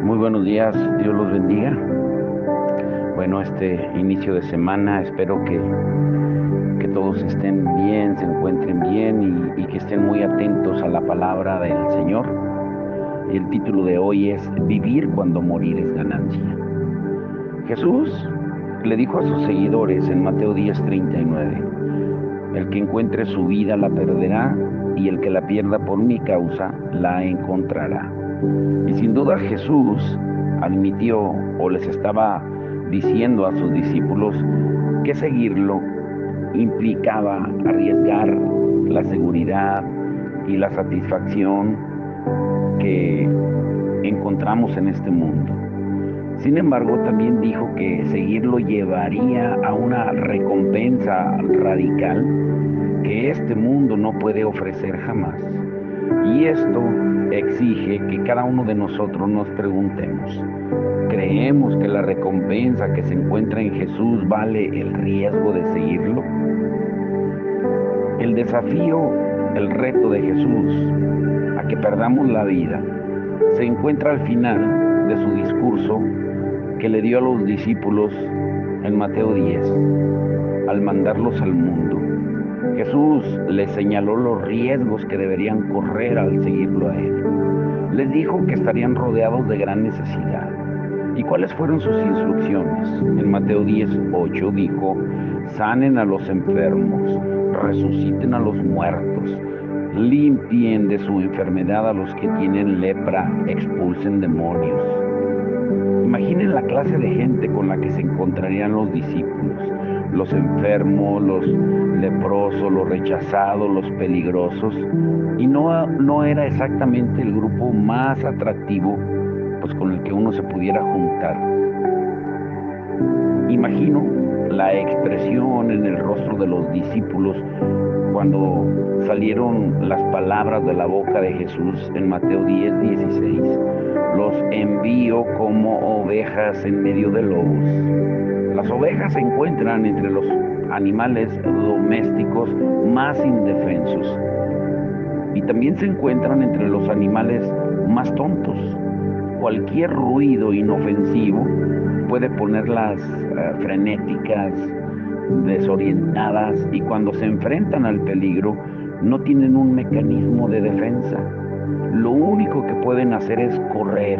Muy buenos días, Dios los bendiga. Bueno, este inicio de semana espero que todos estén bien, se encuentren bien y que estén muy atentos a la palabra del Señor. El título de hoy es Vivir cuando morir es ganancia. Jesús le dijo a sus seguidores en Mateo 10:39, el que encuentre su vida la perderá y el que la pierda por mi causa la encontrará. Y sin duda Jesús admitió o les estaba diciendo a sus discípulos que seguirlo implicaba arriesgar la seguridad y la satisfacción que encontramos en este mundo. Sin embargo, también dijo que seguirlo llevaría a una recompensa radical que este mundo no puede ofrecer jamás. Y esto exige que cada uno de nosotros nos preguntemos, ¿creemos que la recompensa que se encuentra en Jesús vale el riesgo de seguirlo? El desafío, el reto de Jesús a que perdamos la vida se encuentra al final de su discurso que le dio a los discípulos en Mateo 10, al mandarlos al mundo. Jesús les señaló los riesgos que deberían correr al seguirlo a Él. Les dijo que estarían rodeados de gran necesidad. ¿Y cuáles fueron sus instrucciones? En Mateo 10:8 dijo, sanen a los enfermos, resuciten a los muertos, limpien de su enfermedad a los que tienen lepra, expulsen demonios. Imaginen la clase de gente con la que se encontrarían los discípulos, los enfermos, los leprosos, los rechazados, los peligrosos, y no era exactamente el grupo más atractivo pues con el que uno se pudiera juntar. Imagino la expresión en el rostro de los discípulos cuando salieron las palabras de la boca de Jesús en Mateo 10:16. Los envío como ovejas en medio de lobos. Las ovejas se encuentran entre los animales domésticos más indefensos y también se encuentran entre los animales más tontos. Cualquier ruido inofensivo puede ponerlas frenéticas, desorientadas, y cuando se enfrentan al peligro no tienen un mecanismo de defensa. Lo único que pueden hacer es correr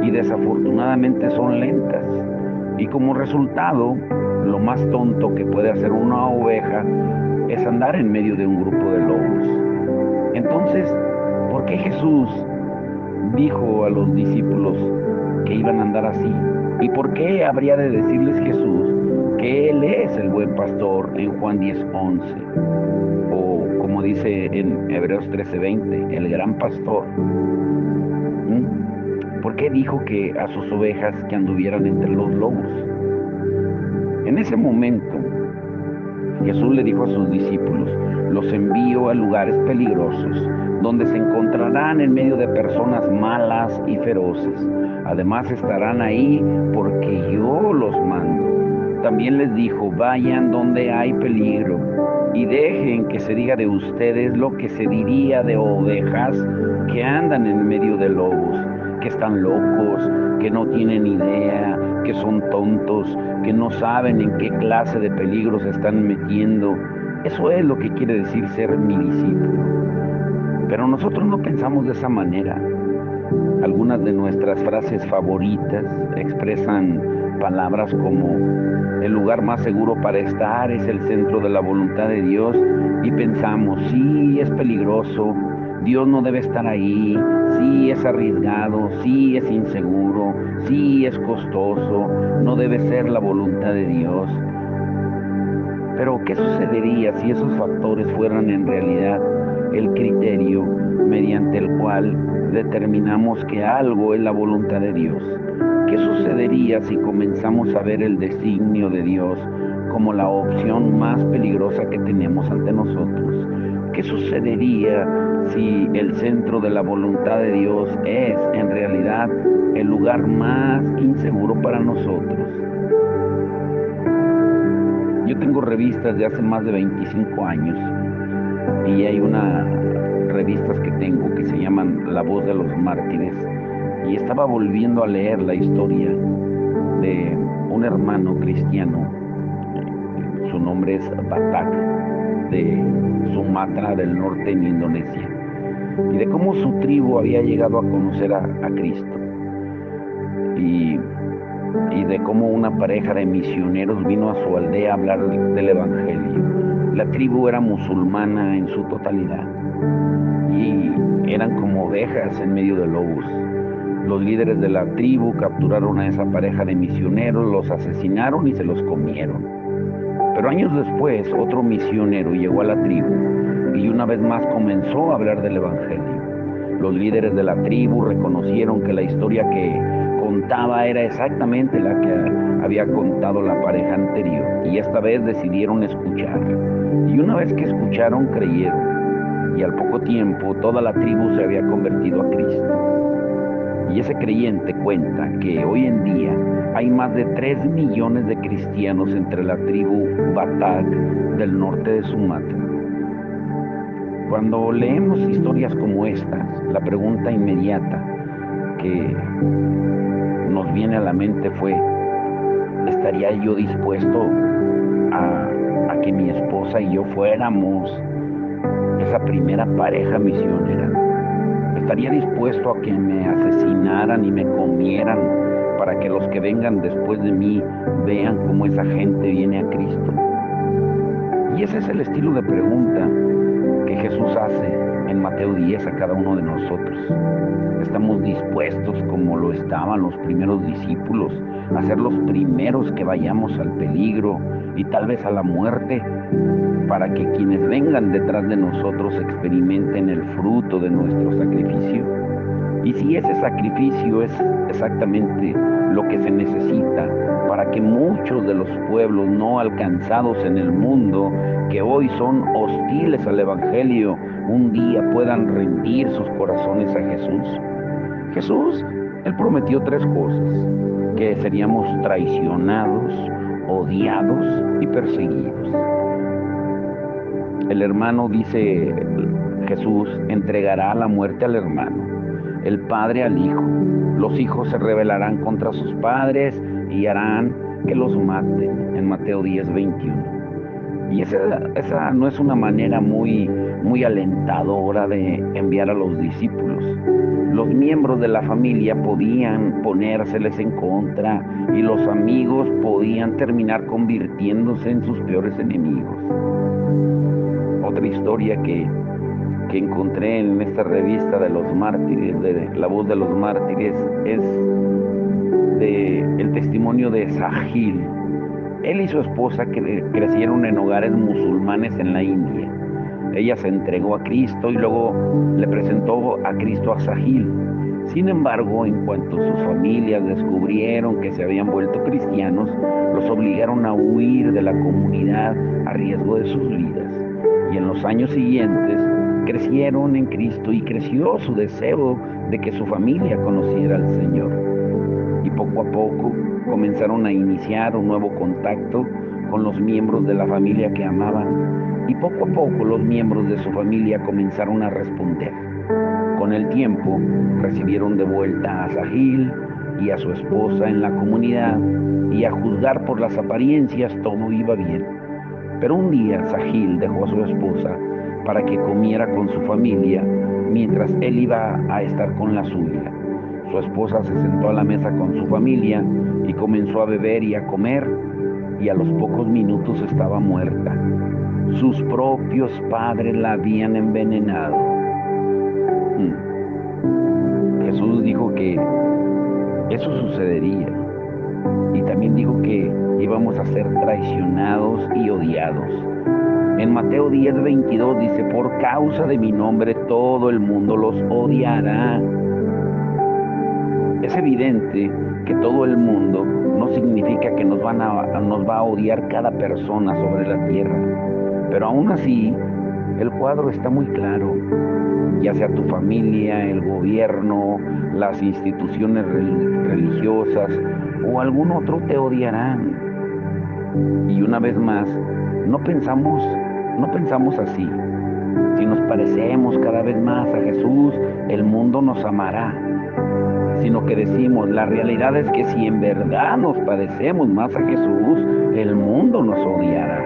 y desafortunadamente son lentas. Y como resultado, lo más tonto que puede hacer una oveja es andar en medio de un grupo de lobos. Entonces, ¿por qué Jesús dijo a los discípulos que iban a andar así? ¿Y por qué habría de decirles Jesús que Él es el buen pastor en Juan 10:11? O como dice en Hebreos 13:20, el gran pastor. ¿Por qué dijo que a sus ovejas que anduvieran entre los lobos? En ese momento, Jesús le dijo a sus discípulos, los envío a lugares peligrosos, donde se encontrarán en medio de personas malas y feroces. Además estarán ahí porque yo los mando. También les dijo, vayan donde hay peligro y dejen que se diga de ustedes lo que se diría de ovejas que andan en medio de lobos, que están locos, que no tienen idea, que son tontos, que no saben en qué clase de peligros se están metiendo. Eso es lo que quiere decir ser mi discípulo. Pero nosotros no pensamos de esa manera. Algunas de nuestras frases favoritas expresan palabras como el lugar más seguro para estar es el centro de la voluntad de Dios, y pensamos, sí, es peligroso, Dios no debe estar ahí, sí, es arriesgado, sí, es inseguro, sí, es costoso, no debe ser la voluntad de Dios. Pero, ¿qué sucedería si esos factores fueran en realidad el criterio mediante el cual determinamos que algo es la voluntad de Dios? ¿Qué sucedería si comenzamos a ver el designio de Dios como la opción más peligrosa que tenemos ante nosotros? ¿Qué sucedería si el centro de la voluntad de Dios es en realidad el lugar más inseguro para nosotros? Yo tengo revistas de hace más de 25 años y hay unas revistas que tengo que se llaman La Voz de los Mártires, y estaba volviendo a leer la historia de un hermano cristiano. Su nombre es Batak, de Sumatra del Norte en Indonesia, y de cómo su tribu había llegado a conocer a Cristo, y de cómo una pareja de misioneros vino a su aldea a hablar del Evangelio. La tribu era musulmana en su totalidad y eran como ovejas en medio de lobos. Los líderes de la tribu capturaron a esa pareja de misioneros, los asesinaron y se los comieron. Pero años después, otro misionero llegó a la tribu y una vez más comenzó a hablar del Evangelio. Los líderes de la tribu reconocieron que la historia que contaba era exactamente la que había contado la pareja anterior, y esta vez decidieron escuchar. Y una vez que escucharon, creyeron, y al poco tiempo toda la tribu se había convertido a Cristo. Y ese creyente cuenta que hoy en día hay más de 3 millones de cristianos entre la tribu Batak del norte de Sumatra. Cuando leemos historias como estas, la pregunta inmediata que nos viene a la mente fue: ¿estaría yo dispuesto a que mi esposa y yo fuéramos esa primera pareja misionera? ¿Estaría dispuesto a que me asesinaran y me comieran para que los que vengan después de mí vean cómo esa gente viene a Cristo? Y ese es el estilo de pregunta que Jesús hace en Mateo 10 a cada uno de nosotros. ¿Estamos dispuestos, como lo estaban los primeros discípulos, a ser los primeros que vayamos al peligro y tal vez a la muerte, para que quienes vengan detrás de nosotros experimenten el fruto de nuestro sacrificio? Y si ese sacrificio es exactamente lo que se necesita para que muchos de los pueblos no alcanzados en el mundo, que hoy son hostiles al Evangelio, un día puedan rendir sus corazones a Jesús. Jesús, Él prometió 3 cosas: que seríamos traicionados, odiados y perseguidos. El hermano, dice Jesús, entregará la muerte al hermano, el padre al hijo. Los hijos se rebelarán contra sus padres y harán que los maten, en Mateo 10, 21. Y esa no es una manera muy alentadora de enviar a los discípulos. Los miembros de la familia podían ponérseles en contra y los amigos podían terminar convirtiéndose en sus peores enemigos. Otra historia que encontré en esta revista de los mártires, de La Voz de los Mártires, es el testimonio de Sahil. Él y su esposa crecieron en hogares musulmanes en la India. Ella se entregó a Cristo y luego le presentó a Cristo a Sahil. Sin embargo, en cuanto sus familias descubrieron que se habían vuelto cristianos, los obligaron a huir de la comunidad a riesgo de sus vidas. Y en los años siguientes crecieron en Cristo y creció su deseo de que su familia conociera al Señor. Y poco a poco comenzaron a iniciar un nuevo contacto con los miembros de la familia que amaban, y poco a poco los miembros de su familia comenzaron a responder. Con el tiempo recibieron de vuelta a Sahil y a su esposa en la comunidad, y a juzgar por las apariencias todo iba bien. Pero un día Sahil dejó a su esposa para que comiera con su familia mientras él iba a estar con la suya. Su esposa se sentó a la mesa con su familia y comenzó a beber y a comer, y a los pocos minutos estaba muerta. Sus propios padres la habían envenenado. Jesús dijo que eso sucedería, y también dijo que íbamos a ser traicionados y odiados. En Mateo 10, 22 dice: por causa de mi nombre todo el mundo los odiará. Es evidente que todo el mundo no significa que nos va a odiar cada persona sobre la tierra, pero aún así el cuadro está muy claro. Ya sea tu familia, el gobierno, las instituciones religiosas o algún otro te odiarán. Y una vez más, no pensamos así. Si nos parecemos cada vez más a Jesús, el mundo nos amará. Si sino que decimos, la realidad es que si en verdad nos parecemos más a Jesús, el mundo nos odiará.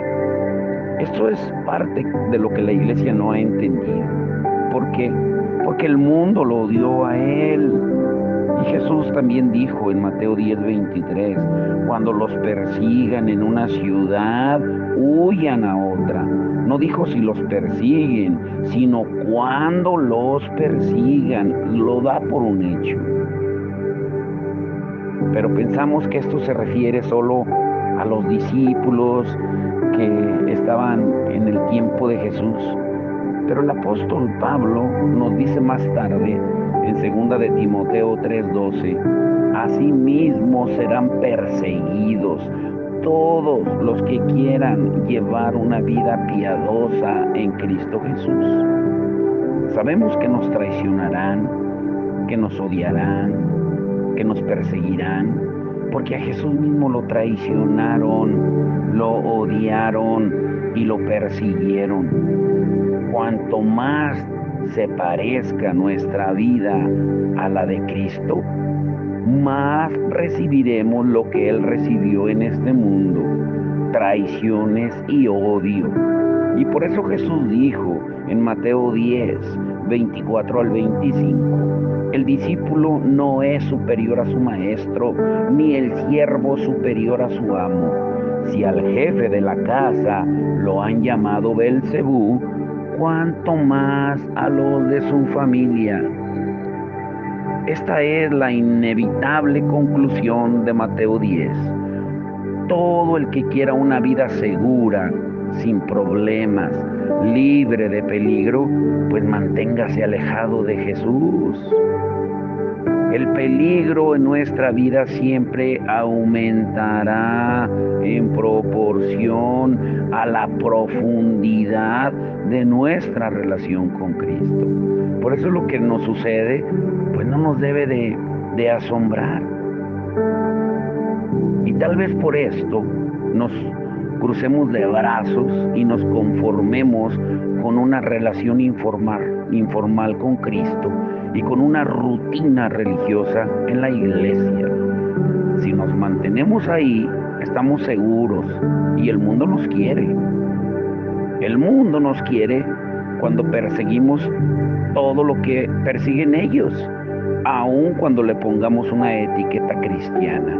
Esto es parte de lo que la iglesia no ha entendido. ¿Por qué? Porque el mundo lo odió a Él. Y Jesús también dijo en Mateo 10:23, cuando los persigan en una ciudad, huyan a otra. No dijo si los persiguen, sino cuando los persigan. Lo da por un hecho. Pero pensamos que esto se refiere solo a los discípulos que estaban en el tiempo de Jesús. Pero el apóstol Pablo nos dice más tarde, en 2 de Timoteo 3:12, asimismo serán perseguidos todos los que quieran llevar una vida piadosa en Cristo Jesús. Sabemos que nos traicionarán, que nos odiarán, que nos perseguirán, porque a Jesús mismo lo traicionaron, lo odiaron y lo persiguieron. Cuanto más se parezca nuestra vida a la de Cristo, más recibiremos lo que Él recibió en este mundo, traiciones y odio. Y por eso Jesús dijo en Mateo 10:24-25, el discípulo no es superior a su maestro, ni el siervo superior a su amo. Si al jefe de la casa lo han llamado Belcebú, cuánto más a los de su familia. Esta es la inevitable conclusión de Mateo 10. Todo el que quiera una vida segura, sin problemas, libre de peligro, pues manténgase alejado de Jesús. El peligro en nuestra vida siempre aumentará en proporción a la profundidad de nuestra relación con Cristo. Por eso lo que nos sucede, pues no nos debe de asombrar. Y tal vez por esto nos crucemos de brazos y nos conformemos con una relación informal con Cristo y con una rutina religiosa en la iglesia. Si nos mantenemos ahí, estamos seguros y el mundo nos quiere. El mundo nos quiere cuando perseguimos todo lo que persiguen ellos, aun cuando le pongamos una etiqueta cristiana.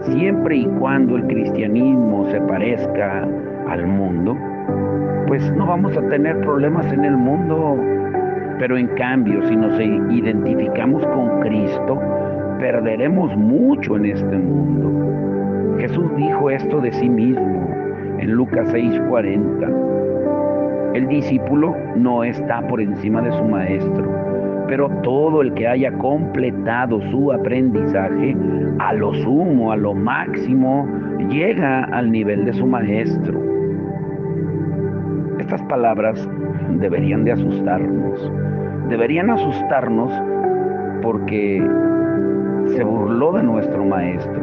Siempre y cuando el cristianismo se parezca al mundo, pues no vamos a tener problemas en el mundo. Pero en cambio, si nos identificamos con Cristo, perderemos mucho en este mundo. Jesús dijo esto de sí mismo en Lucas 6:40. El discípulo no está por encima de su maestro, pero todo el que haya completado su aprendizaje, a lo sumo, a lo máximo, llega al nivel de su maestro. Estas palabras deberían de asustarnos. Deberían asustarnos porque se burló de nuestro maestro,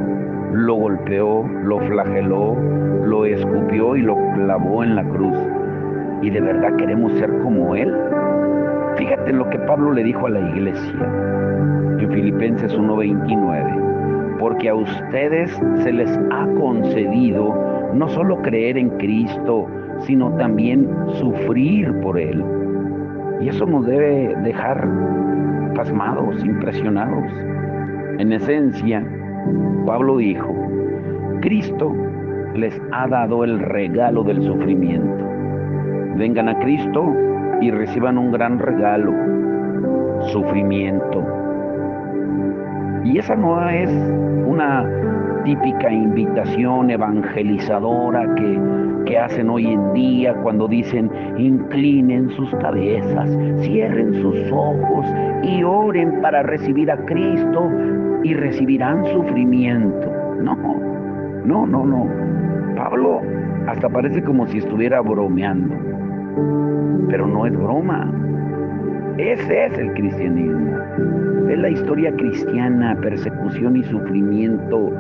lo golpeó, lo flageló, lo escupió y lo clavó en la cruz. ¿Y de verdad queremos ser como él? Fíjate lo que Pablo le dijo a la iglesia en Filipenses 1:29. Porque a ustedes se les ha concedido no solo creer en Cristo, sino también sufrir por Él. Y eso nos debe dejar pasmados, impresionados. En esencia, Pablo dijo, Cristo les ha dado el regalo del sufrimiento. Vengan a Cristo y reciban un gran regalo, sufrimiento. Y esa no es una típica invitación evangelizadora que hacen hoy en día cuando dicen inclinen sus cabezas, cierren sus ojos y oren para recibir a Cristo y recibirán sufrimiento. No. Pablo hasta parece como si estuviera bromeando, pero no es broma. Ese es el cristianismo. Es la historia cristiana, persecución y sufrimiento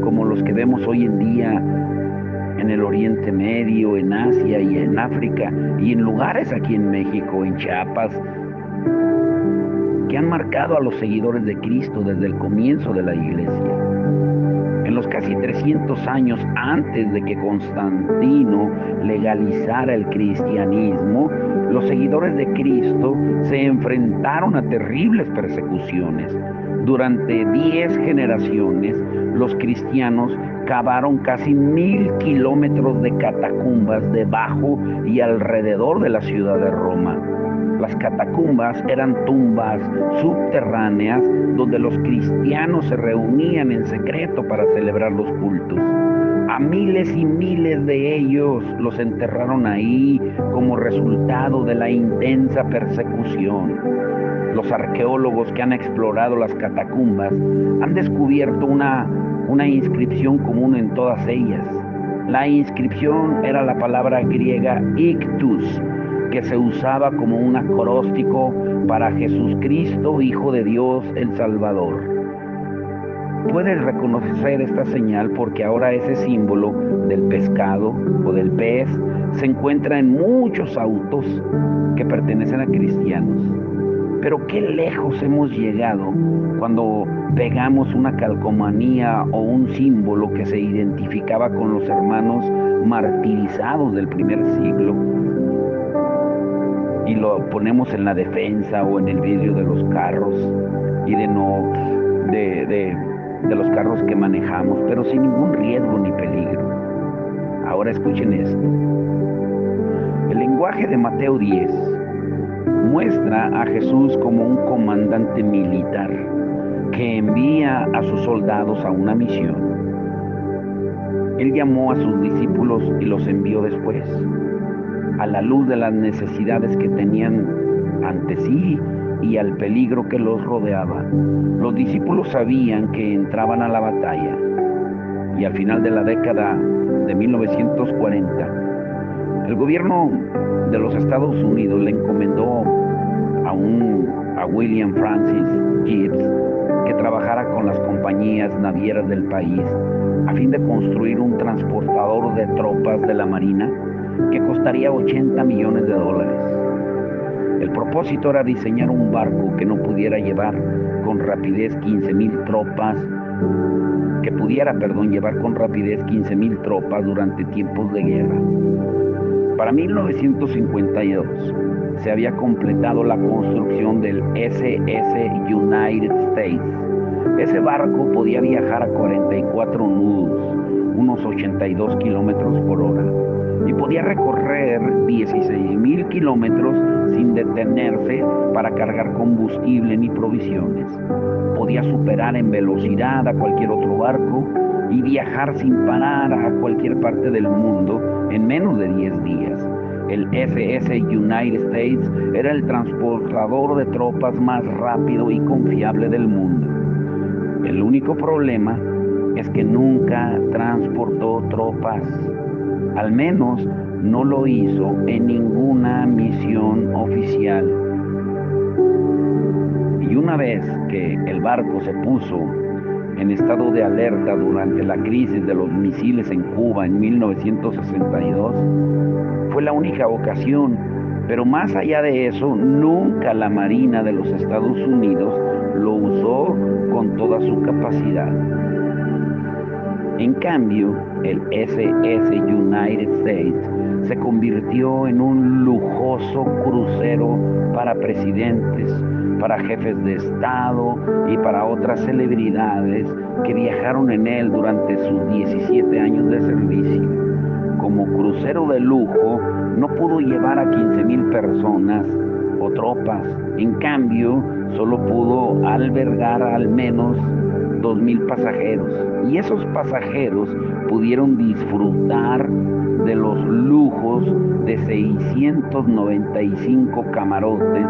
como los que vemos hoy en día en el Oriente Medio, en Asia y en África y en lugares aquí en México, en Chiapas. que han marcado a los seguidores de Cristo desde el comienzo de la iglesia. En los casi 300 años antes de que Constantino legalizara el cristianismo, los seguidores de Cristo se enfrentaron a terribles persecuciones. Durante 10 generaciones, los cristianos cavaron casi 1000 kilómetros de catacumbas debajo y alrededor de la ciudad de Roma. Las catacumbas eran tumbas subterráneas donde los cristianos se reunían en secreto para celebrar los cultos. A miles y miles de ellos los enterraron ahí como resultado de la intensa persecución. Los arqueólogos que han explorado las catacumbas han descubierto una inscripción común en todas ellas. La inscripción era la palabra griega ictus, que se usaba como un acróstico para Jesucristo, Hijo de Dios, el Salvador. Puedes reconocer esta señal porque ahora ese símbolo del pescado o del pez se encuentra en muchos autos que pertenecen a cristianos. Pero qué lejos hemos llegado cuando pegamos una calcomanía o un símbolo que se identificaba con los hermanos martirizados del primer siglo y lo ponemos en la defensa o en el vidrio de los carros y de los carros que manejamos, pero sin ningún riesgo ni peligro. Ahora escuchen esto. El lenguaje de Mateo 10 muestra a Jesús como un comandante militar que envía a sus soldados a una misión. Él llamó a sus discípulos y los envió después, a la luz de las necesidades que tenían ante sí y al peligro que los rodeaba. Los discípulos sabían que entraban a la batalla y al final de la década de 1940, el gobierno de los Estados Unidos le encomendó a William Francis Gibbs que trabajara con las compañías navieras del país a fin de construir un transportador de tropas de la Marina que costaría $80 millones. El propósito era diseñar un barco que no pudiera llevar con rapidez 15,000 tropas, durante tiempos de guerra. Para 1952 se había completado la construcción del SS United States. Ese barco podía viajar a 44 nudos, unos 82 kilómetros por hora, y podía recorrer 16,000 kilómetros sin detenerse para cargar combustible ni provisiones. Podía superar en velocidad a cualquier otro barco y viajar sin parar a cualquier parte del mundo en menos de 10 días. El SS United States era el transportador de tropas más rápido y confiable del mundo. El único problema es que nunca transportó tropas. Al menos no lo hizo en ninguna misión oficial. Y una vez que el barco se puso en estado de alerta durante la crisis de los misiles en Cuba en 1962, fue la única ocasión, pero más allá de eso, nunca la Marina de los Estados Unidos lo usó con toda su capacidad. En cambio, el SS United States se convirtió en un lujoso crucero para presidentes, para jefes de Estado y para otras celebridades que viajaron en él durante sus 17 años de servicio. Como crucero de lujo, no pudo llevar a 15,000 personas o tropas. En cambio, solo pudo albergar al menos 2,000 pasajeros. Y esos pasajeros pudieron disfrutar de los lujos de 695 camarotes,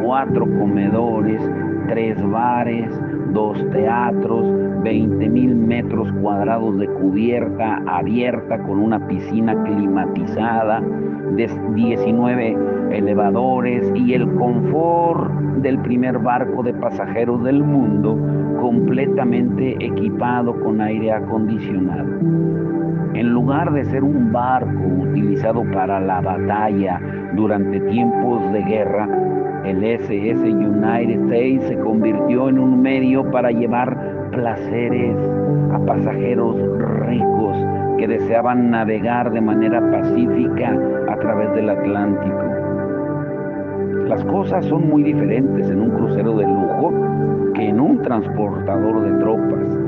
4 comedores, 3 bares, 2 teatros, 20,000 metros cuadrados de cubierta abierta con una piscina climatizada, 19 elevadores y el confort del primer barco de pasajeros del mundo completamente equipado con aire acondicionado. En lugar de ser un barco utilizado para la batalla durante tiempos de guerra, el SS United States se convirtió en un medio para llevar placeres a pasajeros ricos que deseaban navegar de manera pacífica a través del Atlántico. Las cosas son muy diferentes en un crucero de lujo que en un transportador de tropas.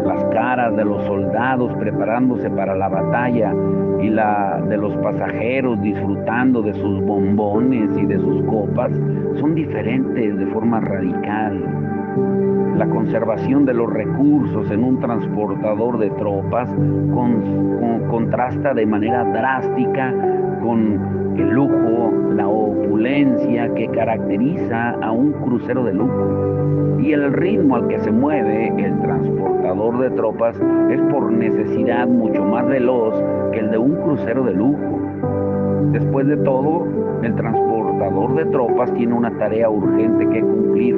Las caras de los soldados preparándose para la batalla y la de los pasajeros disfrutando de sus bombones y de sus copas son diferentes de forma radical. La conservación de los recursos en un transportador de tropas contrasta de manera drástica con el lujo, la opulencia que caracteriza a un crucero de lujo. Y el ritmo al que se mueve el transportador de tropas es por necesidad mucho más veloz que el de un crucero de lujo. Después de todo, el transportador de tropas tiene una tarea urgente que cumplir.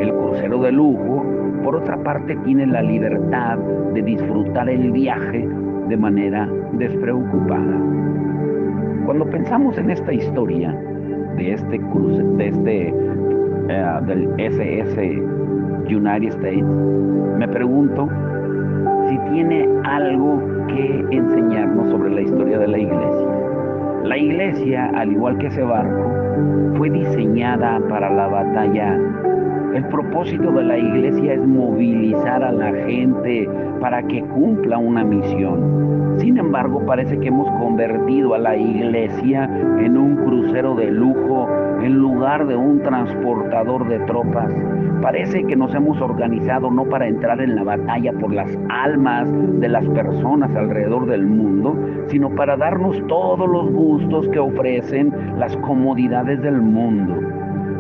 El crucero de lujo, por otra parte, tiene la libertad de disfrutar el viaje de manera despreocupada. Cuando pensamos en esta historia del SS United States, me pregunto si tiene algo que enseñarnos sobre la historia de la iglesia. La iglesia, al igual que ese barco, fue diseñada para la batalla. El propósito de la iglesia es movilizar a la gente para que cumpla una misión. Sin embargo, parece que hemos convertido a la iglesia en un crucero de lujo en lugar de un transportador de tropas. Parece que nos hemos organizado no para entrar en la batalla por las almas de las personas alrededor del mundo, sino para darnos todos los gustos que ofrecen las comodidades del mundo.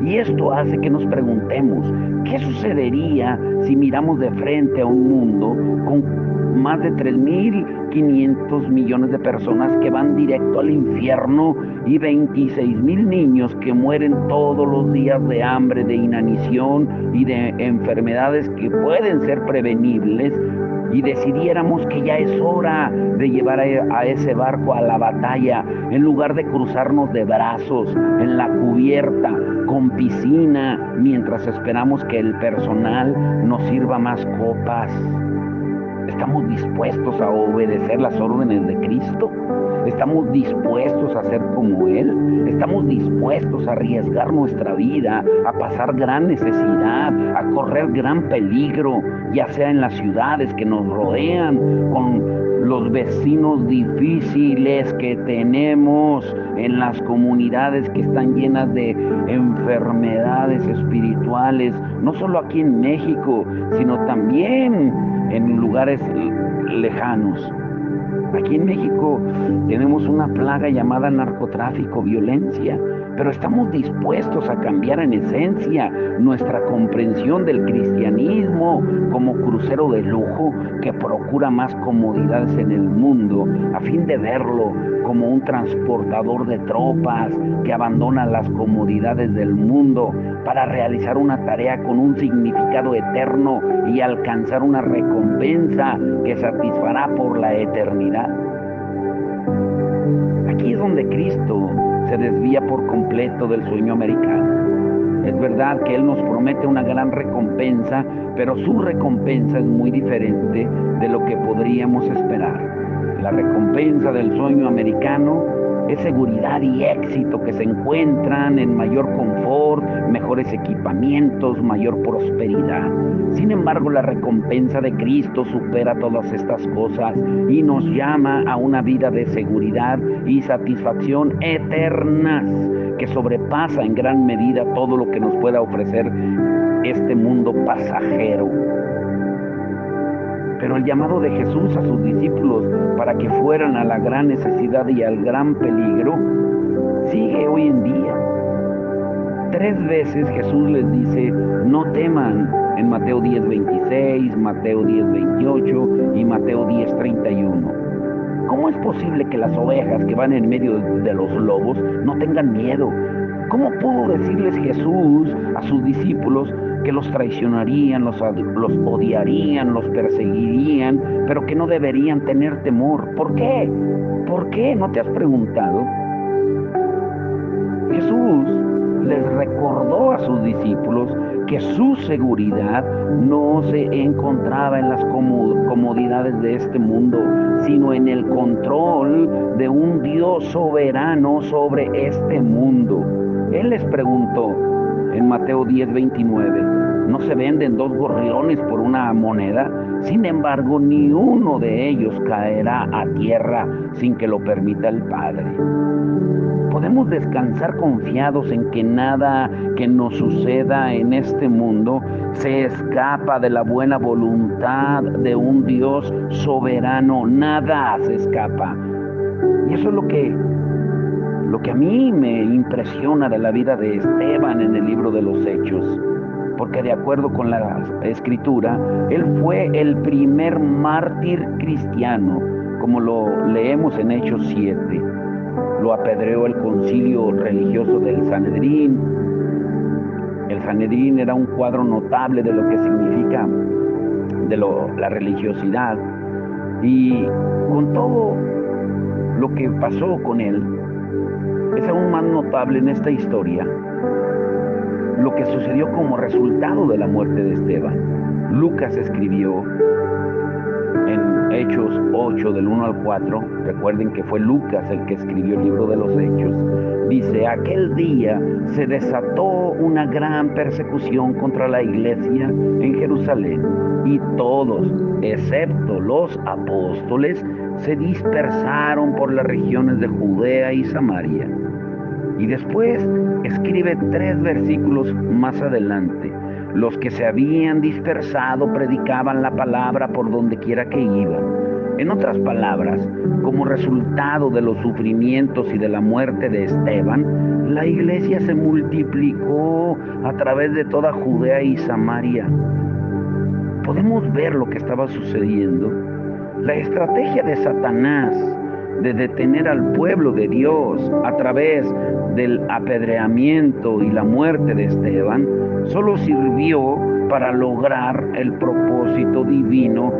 Y esto hace que nos preguntemos, ¿qué sucedería si miramos de frente a un mundo con más de 3.500 millones de personas que van directo al infierno y 26,000 niños que mueren todos los días de hambre, de inanición y de enfermedades que pueden ser prevenibles? Y decidiéramos que ya es hora de llevar a ese barco a la batalla, en lugar de cruzarnos de brazos en la cubierta con piscina mientras esperamos que el personal nos sirva más copas. ¿Estamos dispuestos a obedecer las órdenes de Cristo? ¿Estamos dispuestos a ser como Él? ¿Estamos dispuestos a arriesgar nuestra vida, a pasar gran necesidad, a correr gran peligro, ya sea en las ciudades que nos rodean, con los vecinos difíciles que tenemos, en las comunidades que están llenas de enfermedades espirituales, no solo aquí en México, sino también en lugares lejanos? Aquí en México tenemos una plaga llamada narcotráfico, violencia, pero estamos dispuestos a cambiar en esencia nuestra comprensión del cristianismo como crucero de lujo que procura más comodidades en el mundo, a fin de verlo como un transportador de tropas que abandona las comodidades del mundo para realizar una tarea con un significado eterno y alcanzar una recompensa que satisfará por la eternidad. Aquí es donde Cristo se desvía por completo del sueño americano. Es verdad que Él nos promete una gran recompensa, pero su recompensa es muy diferente de lo que podríamos esperar. La recompensa del sueño americano es seguridad y éxito que se encuentran en mayor confort, mejores equipamientos, mayor prosperidad. Sin embargo, la recompensa de Cristo supera todas estas cosas y nos llama a una vida de seguridad y satisfacción eternas que sobrepasa en gran medida todo lo que nos pueda ofrecer este mundo pasajero. Pero el llamado de Jesús a sus discípulos para que fueran a la gran necesidad y al gran peligro sigue hoy en día. 3 veces Jesús les dice: no teman, en Mateo 10:26, Mateo 10:28 y Mateo 10:31. ¿Cómo es posible que las ovejas que van en medio de los lobos no tengan miedo? ¿Cómo pudo decirles Jesús a sus discípulos que los traicionarían, los odiarían, los perseguirían, pero que no deberían tener temor? ¿Por qué? ¿Por qué? ¿No te has preguntado? Jesús les recordó a sus discípulos que su seguridad no se encontraba en las comodidades de este mundo, sino en el control de un Dios soberano sobre este mundo. Él les preguntó en Mateo 10:29, ¿no se venden 2 gorriones por una moneda? Sin embargo, ni uno de ellos caerá a tierra sin que lo permita el Padre. Podemos descansar confiados en que nada que nos suceda en este mundo se escapa de la buena voluntad de un Dios soberano. Nada se escapa. Y eso es lo que a mí me impresiona de la vida de Esteban en el libro de los Hechos. Porque de acuerdo con la Escritura, él fue el primer mártir cristiano, como lo leemos en Hechos 7. Lo apedreó el concilio religioso del Sanedrín. El Sanedrín era un cuadro notable de lo que significa la religiosidad. Y con todo lo que pasó con él, es aún más notable en esta historia lo que sucedió como resultado de la muerte de Esteban. Lucas escribió en Hechos 8, del 1 al 4, recuerden que fue Lucas el que escribió el libro de los Hechos, dice: aquel día se desató una gran persecución contra la iglesia en Jerusalén, y todos, excepto los apóstoles, se dispersaron por las regiones de Judea y Samaria. Y después escribe 3 versículos más adelante: los que se habían dispersado predicaban la palabra por donde quiera que iban. En otras palabras, como resultado de los sufrimientos y de la muerte de Esteban, la iglesia se multiplicó a través de toda Judea y Samaria. Podemos ver lo que estaba sucediendo. La estrategia de Satanás de detener al pueblo de Dios a través del apedreamiento y la muerte de Esteban solo sirvió para lograr el propósito divino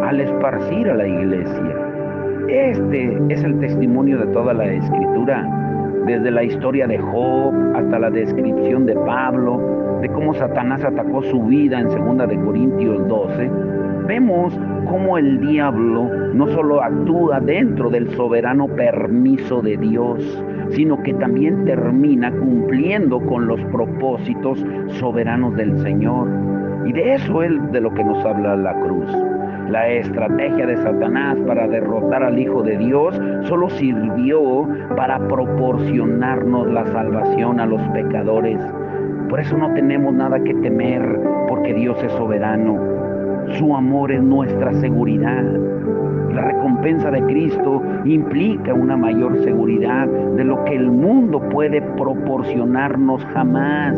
al esparcir a la iglesia. Este es el testimonio de toda la Escritura, desde la historia de Job hasta la descripción de Pablo, de cómo Satanás atacó su vida en 2 de Corintios 12. Vemos cómo el diablo no solo actúa dentro del soberano permiso de Dios, sino que también termina cumpliendo con los propósitos soberanos del Señor. Y de eso es de lo que nos habla la cruz. La estrategia de Satanás para derrotar al Hijo de Dios solo sirvió para proporcionarnos la salvación a los pecadores. Por eso no tenemos nada que temer, porque Dios es soberano. Su amor es nuestra seguridad. La recompensa de Cristo implica una mayor seguridad de lo que el mundo puede proporcionarnos jamás.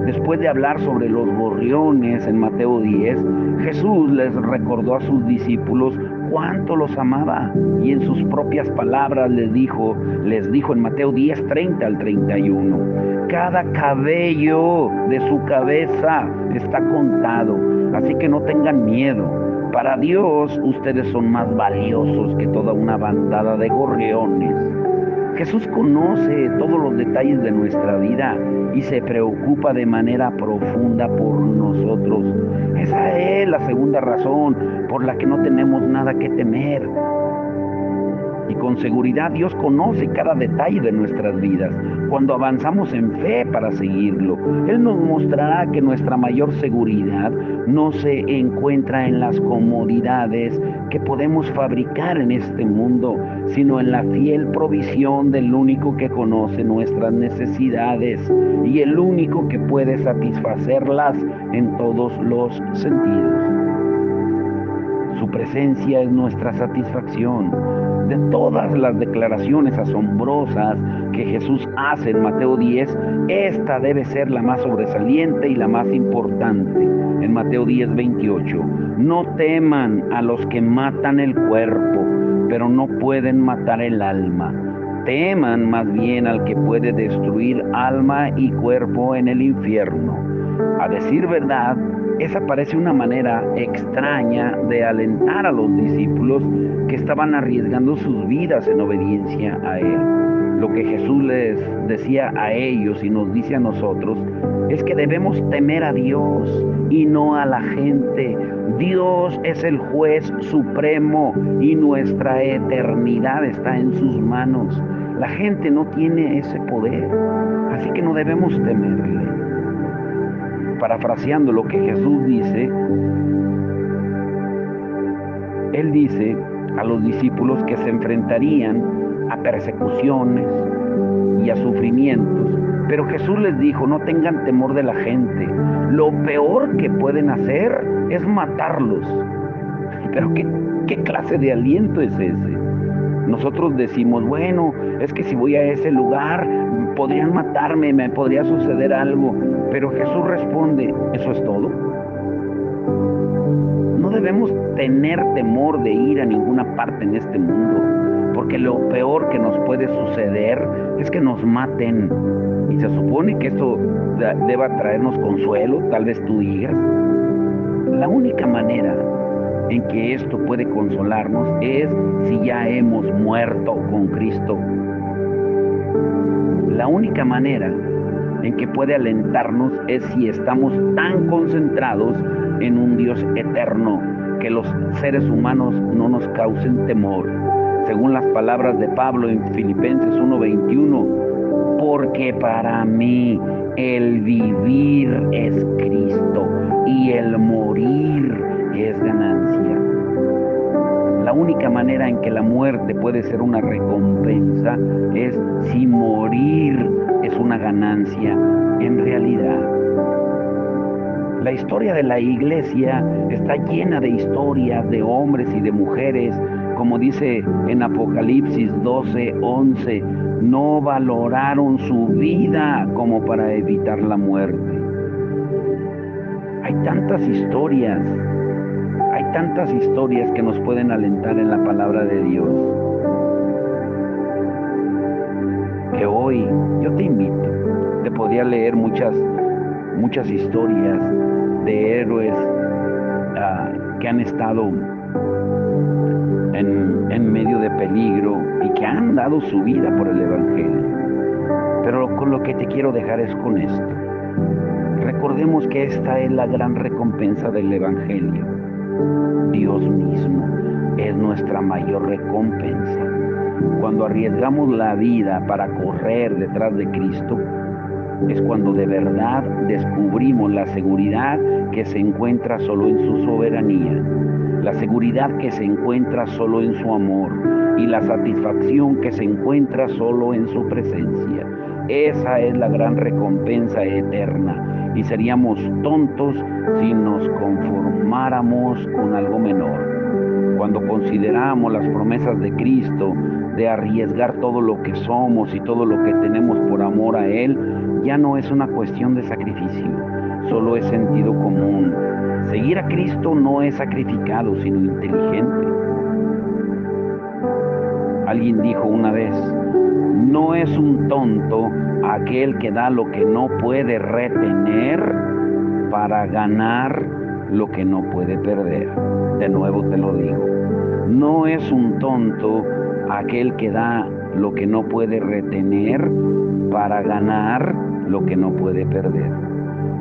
Después de hablar sobre los gorriones en Mateo 10, Jesús les recordó a sus discípulos cuánto los amaba, y en sus propias palabras les dijo en Mateo 10, 30 al 31, cada cabello de su cabeza está contado, así que no tengan miedo. Para Dios ustedes son más valiosos que toda una bandada de gorriones. Jesús conoce todos los detalles de nuestra vida y se preocupa de manera profunda por nosotros. Esa es la segunda razón por la que no tenemos nada que temer. Y con seguridad Dios conoce cada detalle de nuestras vidas. Cuando avanzamos en fe para seguirlo, Él nos mostrará que nuestra mayor seguridad no se encuentra en las comodidades que podemos fabricar en este mundo, sino en la fiel provisión del único que conoce nuestras necesidades y el único que puede satisfacerlas en todos los sentidos. Su presencia es nuestra satisfacción. De todas las declaraciones asombrosas que Jesús hace en Mateo 10, esta debe ser la más sobresaliente y la más importante. En Mateo 10, 28, no teman a los que matan el cuerpo, pero no pueden matar el alma. Teman más bien al que puede destruir alma y cuerpo en el infierno. A decir verdad, esa parece una manera extraña de alentar a los discípulos que estaban arriesgando sus vidas en obediencia a Él. Lo que Jesús les decía a ellos y nos dice a nosotros es que debemos temer a Dios y no a la gente. Dios es el juez supremo y nuestra eternidad está en sus manos. La gente no tiene ese poder, así que no debemos temerle. Parafraseando lo que Jesús dice, Él dice a los discípulos que se enfrentarían a persecuciones y a sufrimientos, pero Jesús les dijo, no tengan temor de la gente, lo peor que pueden hacer es matarlos. Pero ¿qué clase de aliento es ese? Nosotros decimos, bueno, es que si voy a ese lugar podrían matarme, me podría suceder algo. Pero Jesús responde, ¿eso es todo? No debemos tener temor de ir a ninguna parte en este mundo, porque lo peor que nos puede suceder es que nos maten. Y se supone que esto deba traernos consuelo, tal vez tú digas. La única manera en que esto puede consolarnos es si ya hemos muerto con Cristo. La única manera en que puede alentarnos es si estamos tan concentrados en un Dios eterno que los seres humanos no nos causen temor. Según las palabras de Pablo en Filipenses 1:21, porque para mí el vivir es Cristo y el morir es ganancia. La única manera en que la muerte puede ser una recompensa es si morir es una ganancia en realidad. La historia de la iglesia está llena de historias de hombres y de mujeres, como dice en Apocalipsis 12:11, no valoraron su vida como para evitar la muerte. Hay tantas historias que nos pueden alentar en la palabra de Dios, que hoy yo te invito. Te podría leer muchas historias de héroes que han estado en medio de peligro y que han dado su vida por el Evangelio. Pero con lo que te quiero dejar es con esto. Recordemos que esta es la gran recompensa del Evangelio. Dios mismo es nuestra mayor recompensa. Cuando arriesgamos la vida para correr detrás de Cristo, es cuando de verdad descubrimos la seguridad que se encuentra solo en su soberanía, la seguridad que se encuentra solo en su amor y la satisfacción que se encuentra solo en su presencia. Esa es la gran recompensa eterna. Y seríamos tontos si nos conformáramos con algo menor. Cuando consideramos las promesas de Cristo, de arriesgar todo lo que somos y todo lo que tenemos por amor a Él, ya no es una cuestión de sacrificio, solo es sentido común. Seguir a Cristo no es sacrificado, sino inteligente. Alguien dijo una vez, no es un tonto aquel que da lo que no puede retener para ganar lo que no puede perder. De nuevo te lo digo. No es un tonto aquel que da lo que no puede retener para ganar lo que no puede perder.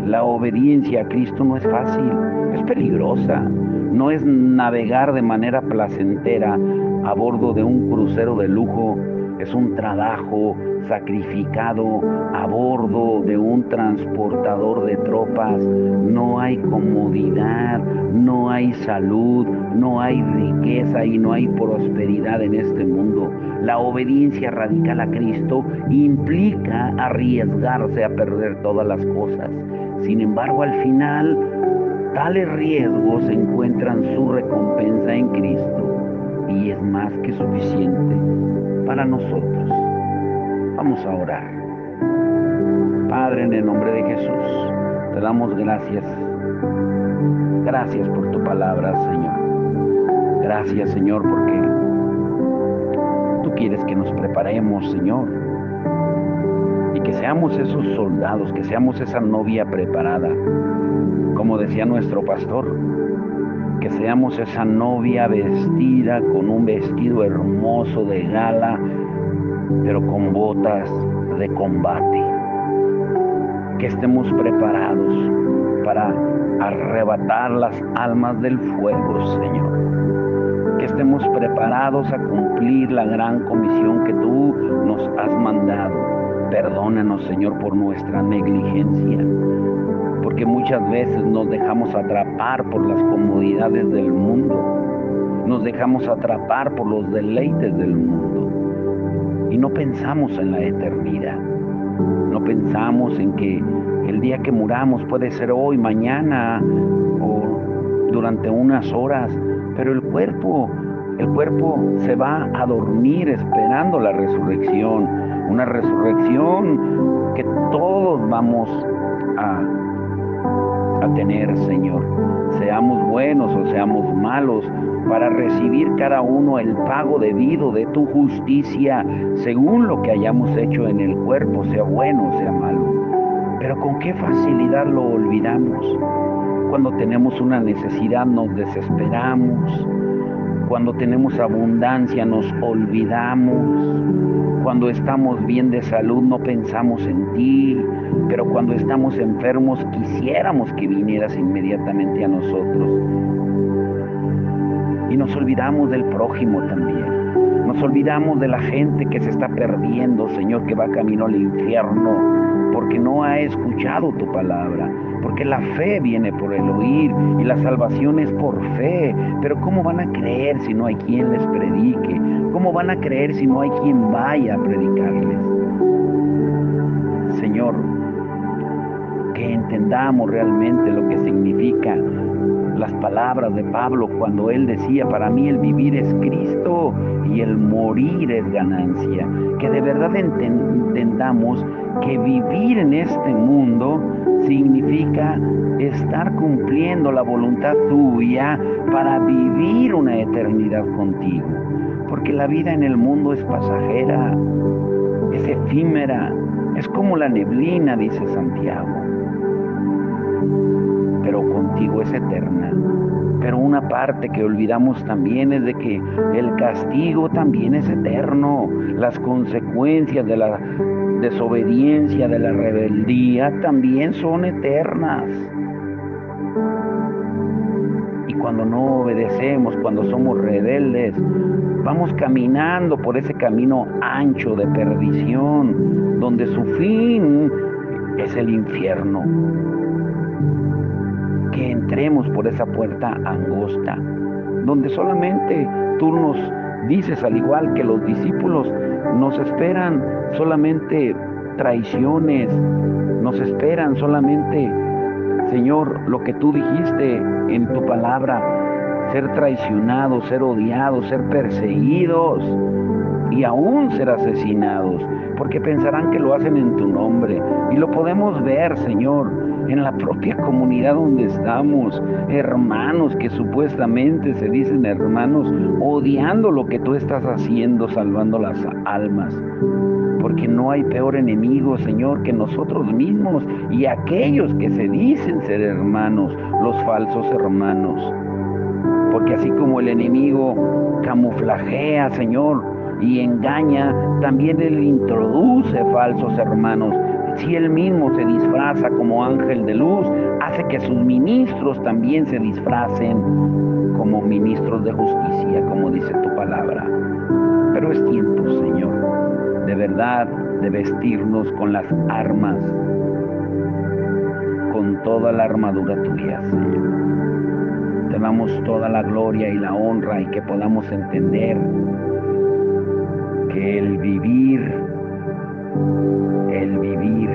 La obediencia a Cristo no es fácil, es peligrosa. No es navegar de manera placentera a bordo de un crucero de lujo. Es un trabajo sacrificado a bordo de un transportador de tropas. No hay comodidad, no hay salud, no hay riqueza y no hay prosperidad en este mundo. La obediencia radical a Cristo implica arriesgarse a perder todas las cosas. Sin embargo, al final tales riesgos encuentran su recompensa en Cristo y es más que suficiente para nosotros. Vamos a orar. Padre, en el nombre de Jesús, te damos gracias. Gracias por tu palabra, Señor. Gracias, Señor, porque tú quieres que nos preparemos, Señor, y que seamos esos soldados, que seamos esa novia preparada, como decía nuestro pastor, que seamos esa novia vestida con un vestido hermoso de gala, pero con botas de combate, que estemos preparados para arrebatar las almas del fuego, Señor, que estemos preparados a cumplir la gran comisión que tú nos has mandado. Perdónanos, Señor, por nuestra negligencia, porque muchas veces nos dejamos atrapar por las comodidades del mundo, nos dejamos atrapar por los deleites del mundo y no pensamos en la eternidad, no pensamos en que el día que muramos puede ser hoy, mañana o durante unas horas, pero el cuerpo se va a dormir esperando la resurrección, una resurrección que todos vamos a tener, Señor, seamos buenos o seamos malos, para recibir cada uno el pago debido de tu justicia, según lo que hayamos hecho en el cuerpo, sea bueno o sea malo. Pero con qué facilidad lo olvidamos. Cuando tenemos una necesidad nos desesperamos. Cuando tenemos abundancia nos olvidamos. Cuando estamos bien de salud no pensamos en ti, pero cuando estamos enfermos quisiéramos que vinieras inmediatamente a nosotros. Y nos olvidamos del prójimo también. Nos olvidamos de la gente que se está perdiendo, Señor, que va camino al infierno, porque no ha escuchado tu palabra. Porque la fe viene por el oír y la salvación es por fe. Pero ¿cómo van a creer si no hay quien les predique? ¿Cómo van a creer si no hay quien vaya a predicarles? Señor, que entendamos realmente lo que significa las palabras de Pablo cuando él decía: para mí el vivir es Cristo y el morir es ganancia. Que de verdad entendamos que vivir en este mundo significa estar cumpliendo la voluntad tuya para vivir una eternidad contigo. Porque la vida en el mundo es pasajera, es efímera, es como la neblina, dice Santiago. Pero contigo es eterna. Pero una parte que olvidamos también es de que el castigo también es eterno. Las consecuencias de la desobediencia, de la rebeldía, también son eternas. Y cuando no obedecemos, cuando somos rebeldes, vamos caminando por ese camino ancho de perdición, donde su fin es el infierno. Que entremos por esa puerta angosta, donde solamente tú nos dices, al igual que los discípulos, nos esperan solamente traiciones, nos esperan solamente, Señor, lo que tú dijiste en tu palabra: ser traicionados, ser odiados, ser perseguidos y aún ser asesinados, porque pensarán que lo hacen en tu nombre. Y lo podemos ver, Señor, en la propia comunidad donde estamos, hermanos que supuestamente se dicen hermanos, odiando lo que tú estás haciendo, salvando las almas. Porque no hay peor enemigo, Señor, que nosotros mismos y aquellos que se dicen ser hermanos, los falsos hermanos. Porque así como el enemigo camuflajea, Señor, y engaña, también él introduce falsos hermanos. Si él mismo se disfraza como ángel de luz, hace que sus ministros también se disfracen como ministros de justicia, como dice tu palabra. Pero es tiempo, Señor, de verdad, de vestirnos con las armas, con toda la armadura tuya, Señor. Te damos toda la gloria y la honra, y que podamos entender que el vivir,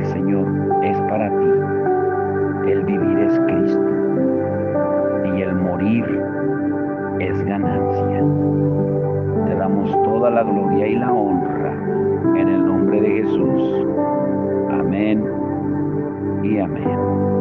Señor, es para ti. El vivir es Cristo. morir es ganancia. Te damos toda la gloria y la honra en el nombre de Jesús. Amén y amén.